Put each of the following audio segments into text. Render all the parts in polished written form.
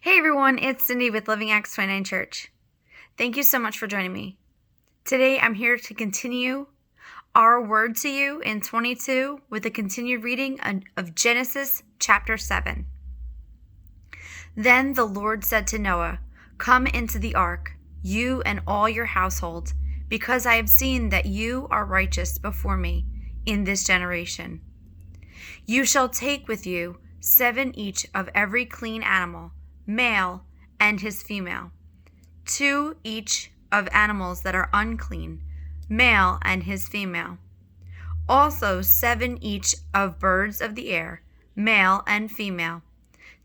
Hey everyone, it's Cindy with Living Acts 29 Church. Thank you so much for joining me. Today I'm here to continue our word to you in 22 with a continued reading of Genesis chapter 7. Then the Lord said to Noah, "Come into the ark, you and all your household, because I have seen that you are righteous before me in this generation. You shall take with you 7 each of every clean animal, male and his female, 2 each of animals that are unclean, male and his female. Also 7 each of birds of the air, male and female,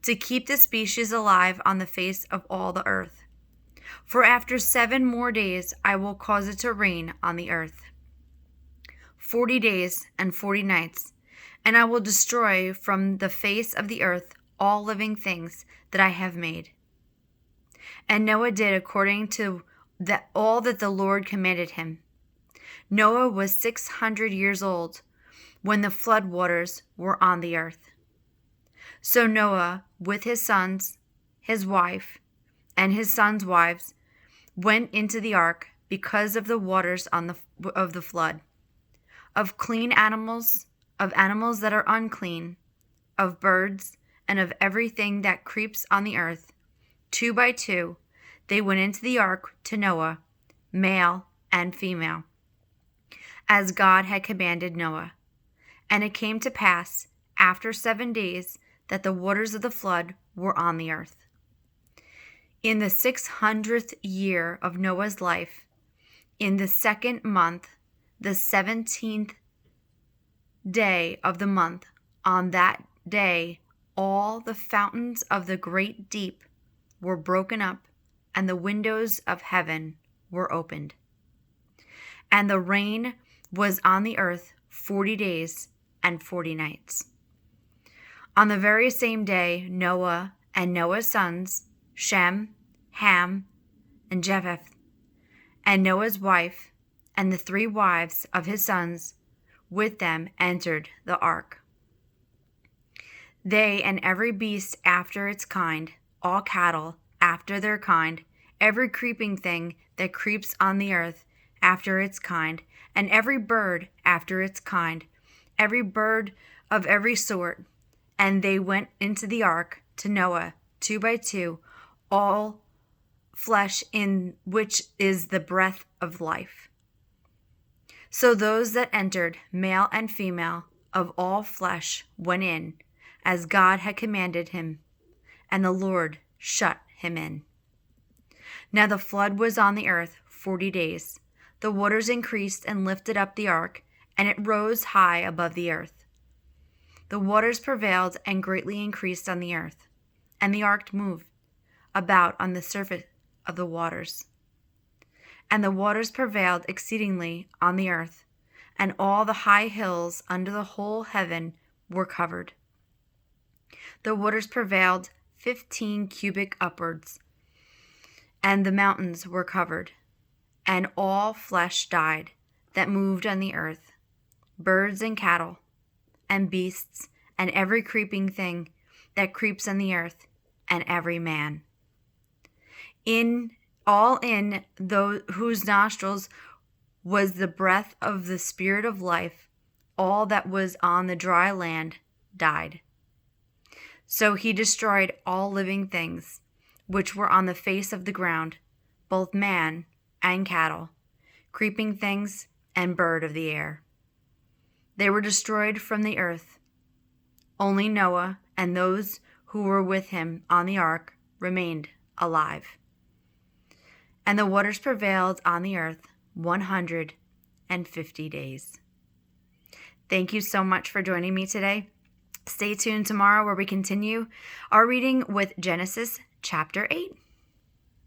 to keep the species alive on the face of all the earth. For after 7 more days I will cause it to rain on the earth. 40 days and 40 nights, and I will destroy from the face of the earth all living things that I have made." And Noah did according to all that the Lord commanded him. Noah was 600 years old when the flood waters were on the earth. So Noah, with his sons, his wife, and his sons' wives, went into the ark because of the waters of the flood, of clean animals, of animals that are unclean, of birds, and of everything that creeps on the earth. 2 by 2, they went into the ark to Noah, male and female, as God had commanded Noah. And it came to pass, after 7 days, that the waters of the flood were on the earth. In the 600th year of Noah's life, in the 2nd month, the 17th day of the month, on that day, all the fountains of the great deep were broken up, and the windows of heaven were opened. And the rain was on the earth 40 days and 40 nights. On the very same day, Noah and Noah's sons, Shem, Ham, and Japheth, and Noah's wife, and the 3 wives of his sons with them entered the ark. They and every beast after its kind, all cattle after their kind, every creeping thing that creeps on the earth after its kind, and every bird after its kind, every bird of every sort. And they went into the ark to Noah 2 by 2, all flesh in which is the breath of life. So those that entered, male and female, of all flesh, went in, as God had commanded him, and the Lord shut him in. Now the flood was on the earth 40 days. The waters increased and lifted up the ark, and it rose high above the earth. The waters prevailed and greatly increased on the earth, and the ark moved about on the surface of the waters. And the waters prevailed exceedingly on the earth, and all the high hills under the whole heaven were covered. The waters prevailed 15 cubit upwards, and the mountains were covered, and all flesh died that moved on the earth, birds and cattle, and beasts, and every creeping thing that creeps on the earth, and every man. In those whose nostrils was the breath of the Spirit of life, all that was on the dry land died. So he destroyed all living things which were on the face of the ground, both man and cattle, creeping things and bird of the air. They were destroyed from the earth. Only Noah and those who were with him on the ark remained alive. And the waters prevailed on the earth 150 days. Thank you so much for joining me today. Stay tuned tomorrow where we continue our reading with Genesis chapter 8.